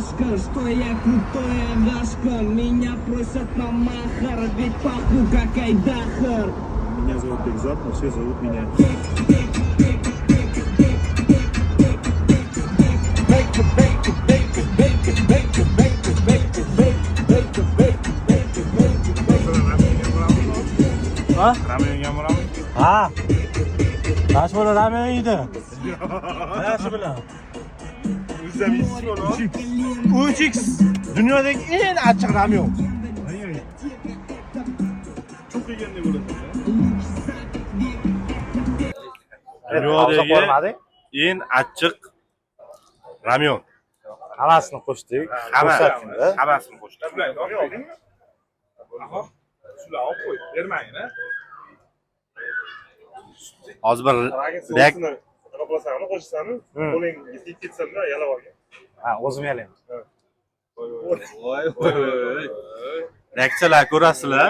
Дашка, что я крутой, Дашка. Меня просят на махар, ведь пахну как Айдахар. Меня зовут Бекзат, но все зовут меня. Ha? Ramyonga boramiz. Ha. Kaç para ramen yedi? Nasıl bilen? O'zida yeysiz bor. 3x dunyodagi eng achchiq ramyon. Çok yeganda bo'ladi. Dunyodagi eng achchiq ramyon. havasini qo'shdik. Ko'rsatdingda. Havasini qo'shdik. Shular olib qo'y, bermangin, ha. Hozir bir Qoplasangni qo'shisani, qo'ling yetib ketsanda yalab olgan. Ha, o'zim yalayman. reaksiyalar ko'rasizlar.